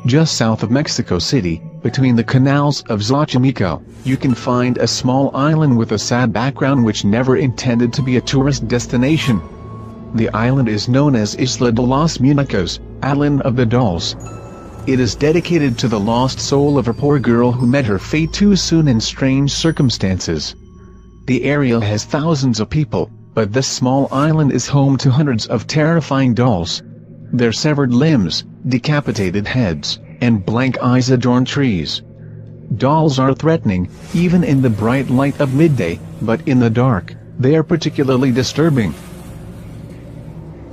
Just south of Mexico City, between the canals of Xochimilco, you can find a small island with a sad background which never intended to be a tourist destination. The island is known as Isla de los Muñecos, Island of the Dolls. It is dedicated to the lost soul of a poor girl who met her fate too soon in strange circumstances. The area has thousands of people, but this small island is home to hundreds of terrifying dolls. Their severed limbs, decapitated heads, and blank eyes adorn trees. Dolls are threatening, even in the bright light of midday, but in the dark, they are particularly disturbing.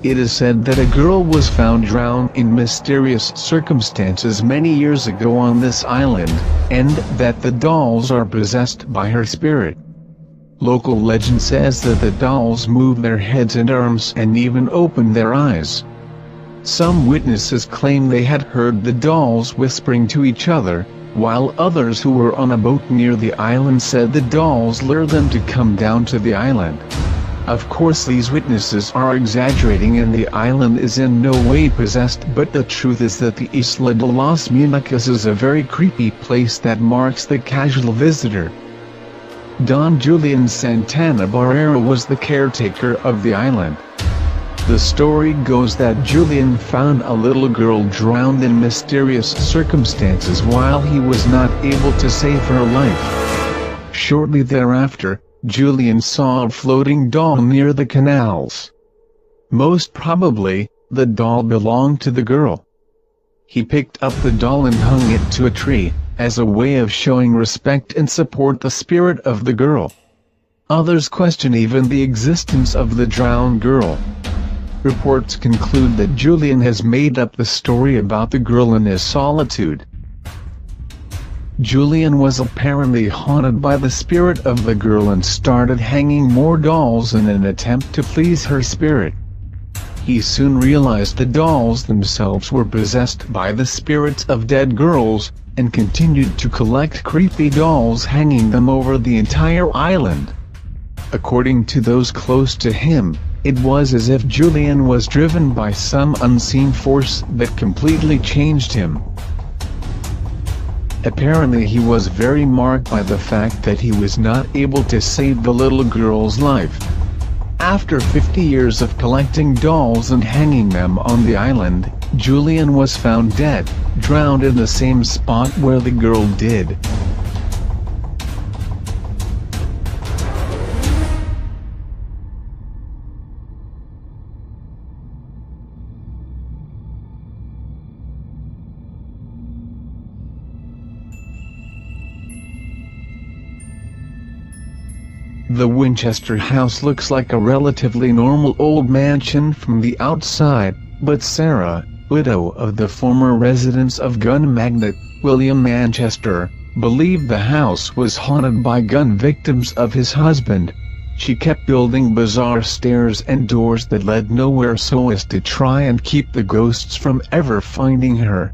It is said that a girl was found drowned in mysterious circumstances many years ago on this island, and that the dolls are possessed by her spirit. Local legend says that the dolls move their heads and arms and even open their eyes. Some witnesses claim they had heard the dolls whispering to each other, while others who were on a boat near the island said the dolls lured them to come down to the island. Of course these witnesses are exaggerating and the island is in no way possessed, but the truth is that the Isla de los Muñecos is a very creepy place that marks the casual visitor. Don Julian Santana Barrera was the caretaker of the island. The story goes that Julian found a little girl drowned in mysterious circumstances while he was not able to save her life. Shortly thereafter, Julian saw a floating doll near the canals. Most probably, the doll belonged to the girl. He picked up the doll and hung it to a tree, as a way of showing respect and support the spirit of the girl. Others question even the existence of the drowned girl. Reports conclude that Julian has made up the story about the girl in his solitude. Julian was apparently haunted by the spirit of the girl and started hanging more dolls in an attempt to please her spirit. He soon realized the dolls themselves were possessed by the spirits of dead girls, and continued to collect creepy dolls, hanging them over the entire island. According to those close to him, it was as if Julian was driven by some unseen force that completely changed him. Apparently he was very marked by the fact that he was not able to save the little girl's life. After 50 years of collecting dolls and hanging them on the island, Julian was found dead, drowned in the same spot where the girl did. The Winchester house looks like a relatively normal old mansion from the outside, but Sarah, widow of the former residence of gun magnate William Manchester, believed the house was haunted by gun victims of his husband. She kept building bizarre stairs and doors that led nowhere so as to try and keep the ghosts from ever finding her.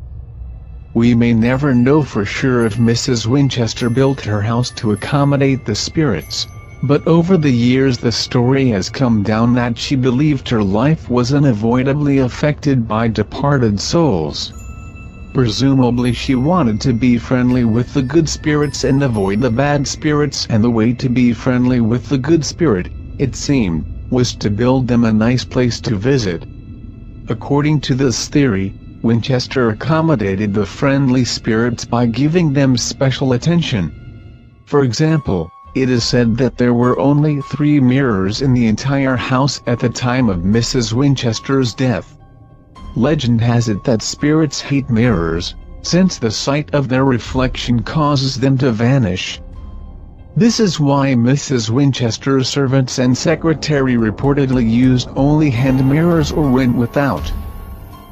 We may never know for sure if Mrs. Winchester built her house to accommodate the spirits, but over the years the story has come down that she believed her life was unavoidably affected by departed souls. Presumably she wanted to be friendly with the good spirits and avoid the bad spirits, and the way to be friendly with the good spirit, it seemed, was to build them a nice place to visit. According to this theory, Winchester accommodated the friendly spirits by giving them special attention. For example, it is said that there were only 3 mirrors in the entire house at the time of Mrs. Winchester's death. Legend has it that spirits hate mirrors, since the sight of their reflection causes them to vanish. This is why Mrs. Winchester's servants and secretary reportedly used only hand mirrors or went without.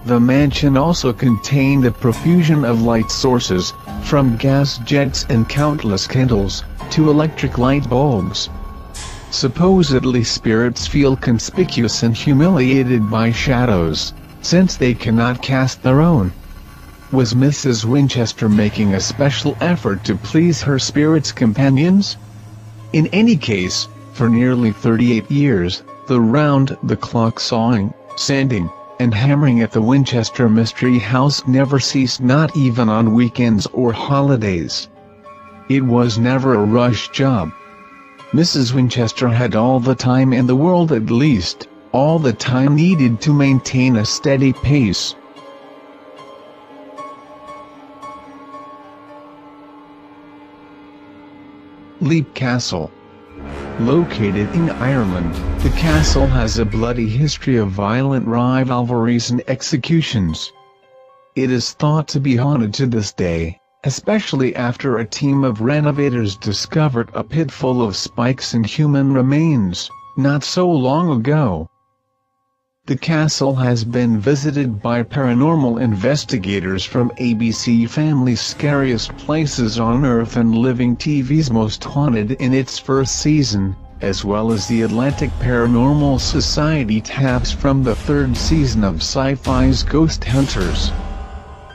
The mansion also contained a profusion of light sources, from gas jets and countless candles, to electric light bulbs. Supposedly spirits feel conspicuous and humiliated by shadows, since they cannot cast their own. Was Mrs. Winchester making a special effort to please her spirit's companions? In any case, for nearly 38 years, the round-the-clock sawing, sanding, and hammering at the Winchester Mystery House never ceased, not even on weekends or holidays. It was never a rush job. Mrs. Winchester had all the time in the world, at least, all the time needed to maintain a steady pace. Leap Castle. Located in Ireland, the castle has a bloody history of violent rivalries and executions. It is thought to be haunted to this day, especially after a team of renovators discovered a pit full of spikes and human remains, not so long ago. The castle has been visited by paranormal investigators from ABC Family's Scariest Places on Earth and Living TV's Most Haunted in its first season, as well as the Atlantic Paranormal Society tabs from the third season of Sci-Fi's Ghost Hunters.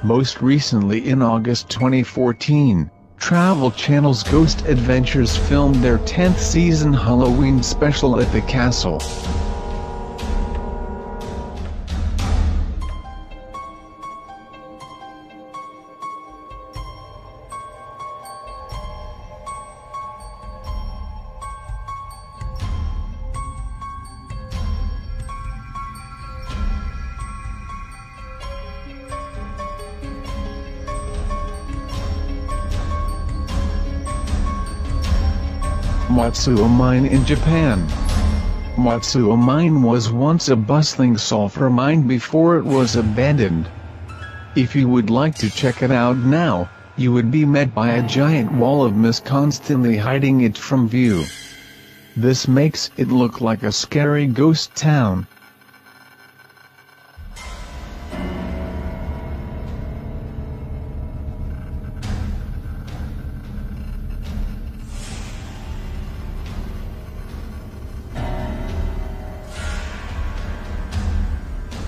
Most recently in August 2014, Travel Channel's Ghost Adventures filmed their 10th season Halloween special at the castle. Matsuo Mine in Japan. Matsuo Mine was once a bustling sulfur mine before it was abandoned. If you would like to check it out now, you would be met by a giant wall of mist constantly hiding it from view. This makes it look like a scary ghost town.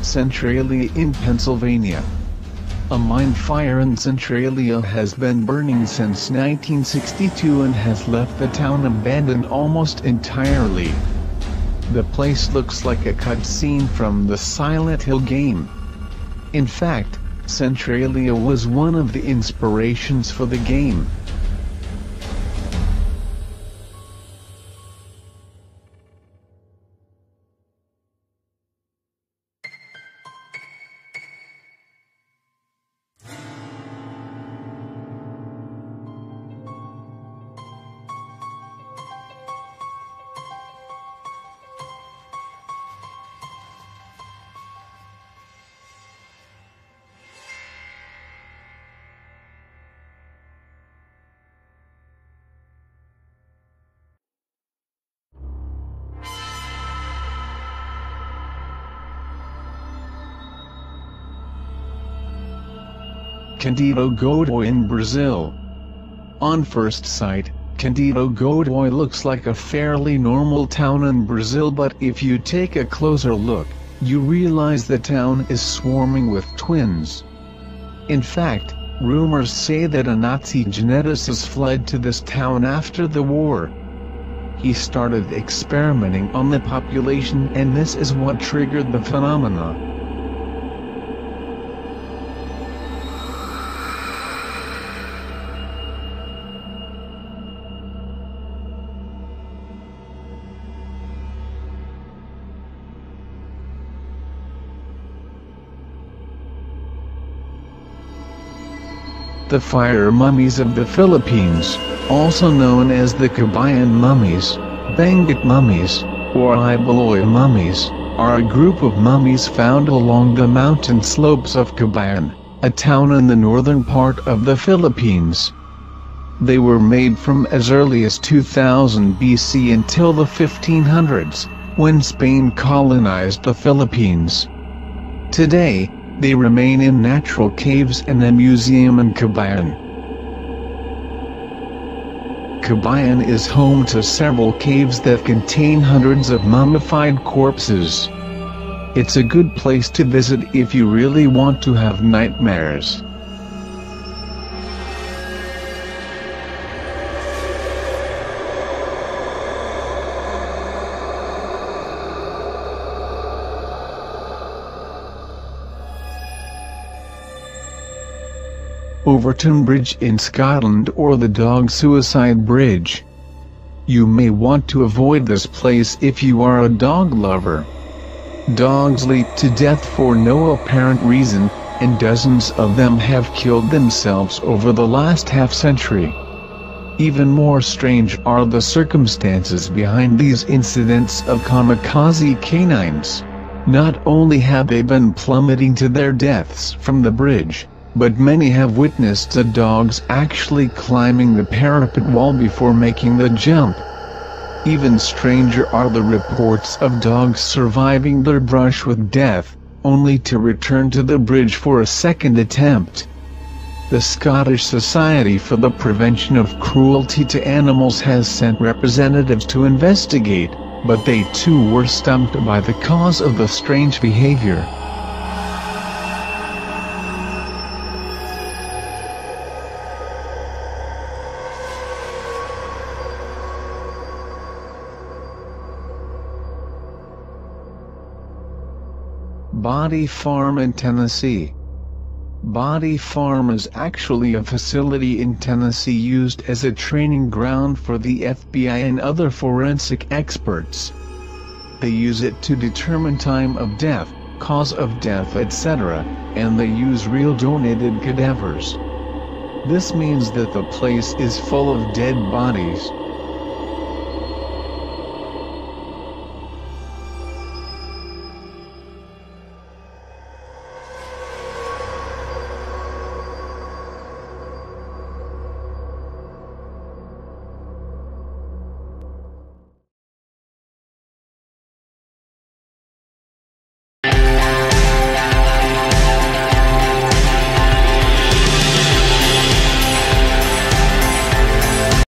Centralia in Pennsylvania. A mine fire in Centralia has been burning since 1962 and has left the town abandoned almost entirely. The place looks like a cut scene from the Silent Hill game. In fact, Centralia was one of the inspirations for the game. Candido Godoy in Brazil. On first sight, Candido Godoy looks like a fairly normal town in Brazil, but if you take a closer look, you realize the town is swarming with twins. In fact, rumors say that a Nazi geneticist fled to this town after the war. He started experimenting on the population, and this is what triggered the phenomena. The fire mummies of the Philippines, also known as the Kabayan mummies, Benguet mummies, or Ibaloy mummies, are a group of mummies found along the mountain slopes of Kabayan, a town in the northern part of the Philippines. They were made from as early as 2000 BC until the 1500s, when Spain colonized the Philippines. Today, they remain in natural caves in a museum in Kabayan. Kabayan is home to several caves that contain hundreds of mummified corpses. It's a good place to visit if you really want to have nightmares. Overton Bridge in Scotland or the Dog Suicide Bridge. You may want to avoid this place if you are a dog lover. Dogs leap to death for no apparent reason, and dozens of them have killed themselves over the last half-century. Even more strange are the circumstances behind these incidents of kamikaze canines. Not only have they been plummeting to their deaths from the bridge, but many have witnessed the dogs actually climbing the parapet wall before making the jump. Even stranger are the reports of dogs surviving their brush with death, only to return to the bridge for a second attempt. The Scottish Society for the Prevention of Cruelty to Animals has sent representatives to investigate, but they too were stumped by the cause of the strange behavior. Body Farm in Tennessee. Body Farm is actually a facility in Tennessee used as a training ground for the FBI and other forensic experts. They use it to determine time of death, cause of death, etc., and they use real donated cadavers. This means that the place is full of dead bodies,